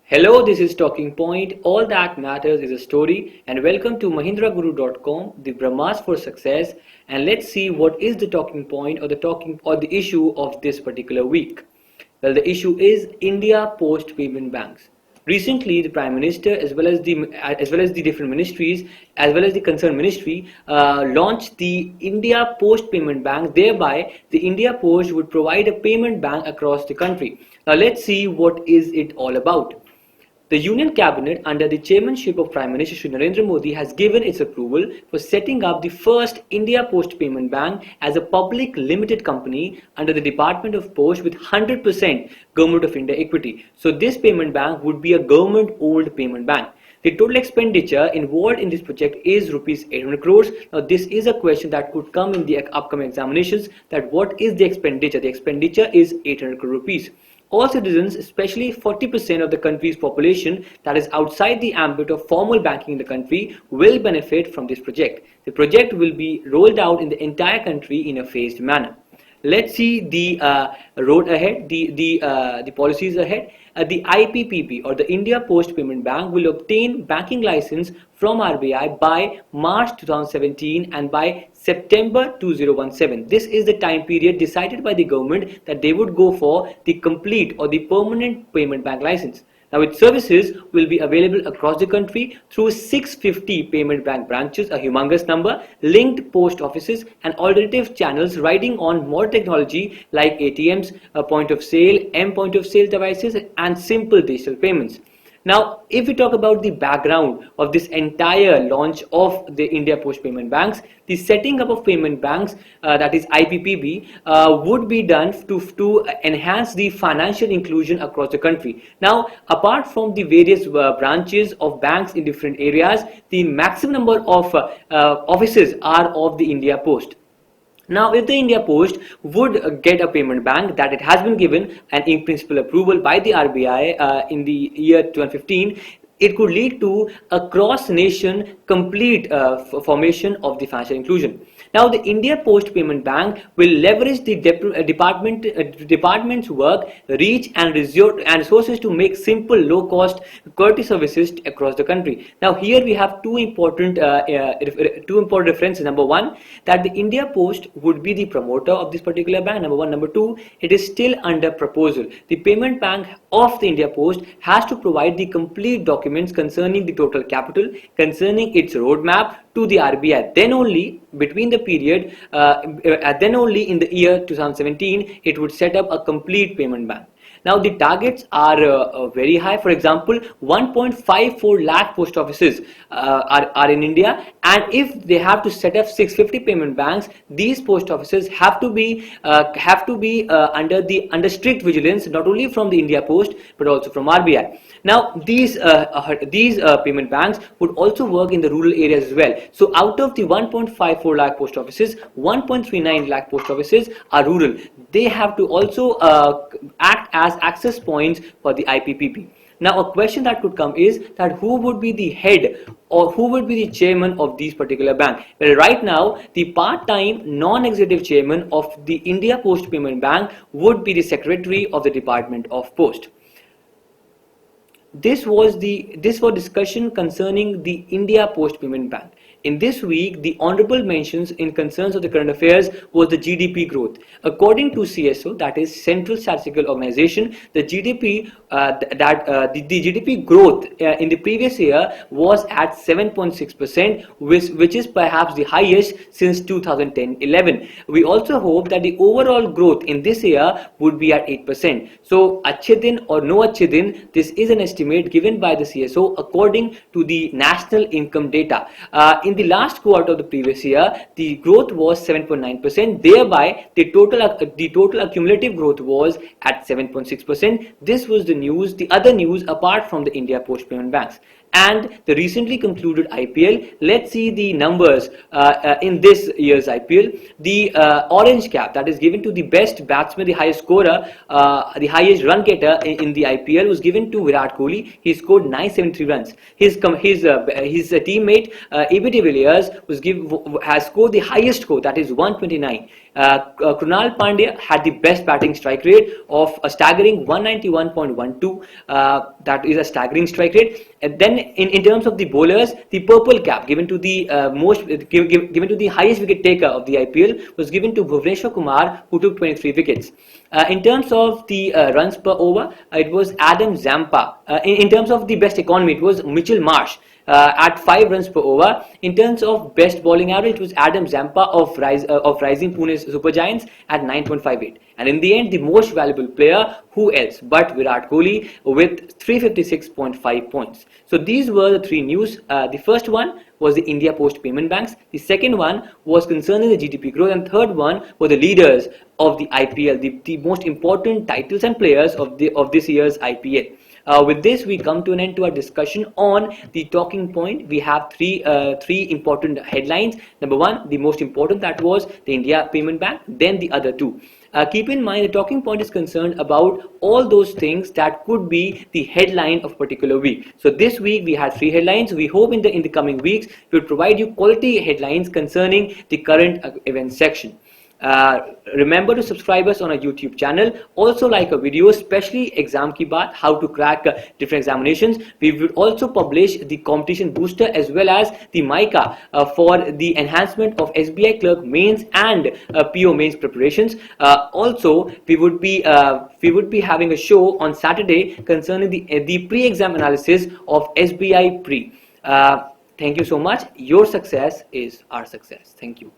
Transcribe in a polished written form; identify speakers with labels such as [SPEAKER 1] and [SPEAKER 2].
[SPEAKER 1] Hello, this is Talking Point. All that matters is a story. And welcome to MahindraGuru.com, the Brahmas for Success. And let's see what is the talking point or the issue of this particular week. Well, the issue is India Post Payment Banks. Recently, the Prime Minister, as well as the different ministries, as well as the concerned ministry, launched the India Post Payment Bank. Thereby, the India Post would provide a payment bank across the country. Now, let's see what is it all about. The Union Cabinet, under the chairmanship of Prime Minister Shri Narendra Modi, has given its approval for setting up the first India Post Payment Bank as a public limited company under the Department of Post with 100% Government of India equity. So this payment bank would be a government-owned payment bank. The total expenditure involved in this project is rupees 800 crores. Now this is a question that could come in the upcoming examinations, that what is the expenditure? The expenditure is 800 crore rupees. All citizens, especially 40% of the country's population that is outside the ambit of formal banking in the country, will benefit from this project. The project will be rolled out in the entire country in a phased manner. Let's see the road ahead, the policies ahead. The IPPB, or the India Post Payment Bank, will obtain banking license from RBI by March 2017 and by September 2017. This is the time period decided by the government that they would go for the complete or the permanent payment bank license. Now, its services will be available across the country through 650 payment bank branches, a humongous number, linked post offices and alternative channels riding on more technology like ATMs, point of sale, point of sale devices and simple digital payments. Now, if we talk about the background of this entire launch of the India Post Payment Banks, the setting up of payment banks, that is IPPB, would be done to enhance the financial inclusion across the country. Now, apart from the various branches of banks in different areas, the maximum number of offices are of the India Post. Now, if the India Post would get a payment bank, that it has been given an in principle approval by the RBI in the year 2015, it could lead to a cross-nation complete formation of the financial inclusion. Now, the India Post Payment Bank will leverage the department's work, reach and resources to make simple, low-cost courtesy services across the country. Now, here we have two important references. Number one, that the India Post would be the promoter of this particular bank. Number one. Number two, it is still under proposal. The payment bank of the India Post has to provide the complete documents concerning the total capital, concerning its roadmap to the RBI. Then only between the period, then only in the year 2017, it would set up a complete payment bank. Now, the targets are very high. For example, 1.54 lakh post offices are in India, and if they have to set up 650 payment banks, these post offices have to be under strict vigilance, not only from the India Post but also from RBI. Now, these payment banks would also work in the rural areas as well. So, out of the 1.54 lakh post offices, 1.39 lakh post offices are rural. They have to also act as access points for the IPPB. Now, a question that could come is that who would be the head or who would be the chairman of these particular bank? Well, right now, the part-time non-executive chairman of the India Post Payment Bank would be the secretary of the Department of Post. This was discussion concerning the India Post Payment Bank. In this week, the honorable mentions in concerns of the current affairs was the GDP growth. According to CSO, that is Central Statistical Organization, the GDP growth in the previous year was at 7.6%, which is perhaps the highest since 2010-11. We also hope that the overall growth in this year would be at 8%. So, अच्छे दिन or no अच्छे दिन, this is an estimate given by the CSO according to the national income data. In the last quarter of the previous year, the growth was 7.9%. Thereby, the total accumulative growth was at 7.6%. This was the other news apart from the India Post Payment Banks. And the recently concluded IPL. Let's see the numbers in this year's IPL. The orange cap that is given to the best batsman, the highest scorer, the highest run getter in the IPL was given to Virat Kohli. He scored 973 runs. His teammate AB de Villiers has scored the highest score, that is 129. Krunal Pandya had the best batting strike rate of a staggering 191.12. That is a staggering strike rate. And then in terms of the bowlers, the purple cap given to the given to the highest wicket taker of the IPL was given to Bhuvneshwar Kumar, who took 23 wickets. In terms of the runs per over, it was Adam Zampa. In terms of the best economy, it was Mitchell Marsh at 5 runs per over. In terms of best bowling average, it was Adam Zampa of Rising Pune Super Giants at 9.58. And in the end, the most valuable player, who else but Virat Kohli, with 356.5 points. So these were the 3 news. The first one was the India Post Payment Banks. The second one was concerning the GDP growth, and third one were the leaders of the IPL, the most important titles and players of this year's IPL. With this, we come to an end to our discussion on the talking point. We have three important headlines. Number one, the most important, that was the India Payment Bank. Then the other two. Keep in mind, the talking point is concerned about all those things that could be the headline of a particular week. So this week we had 3 headlines. We hope in the coming weeks we will provide you quality headlines concerning the current events section. Remember to subscribe us on our YouTube channel. Also like a video, especially Exam Ki Baat, how to crack different examinations. We will also publish the competition booster as well as the Mica for the enhancement of SBI clerk mains and PO mains preparations. Also, we would be having a show on Saturday concerning the pre-exam analysis of SBI pre. Thank you so much. Your success is our success. Thank you.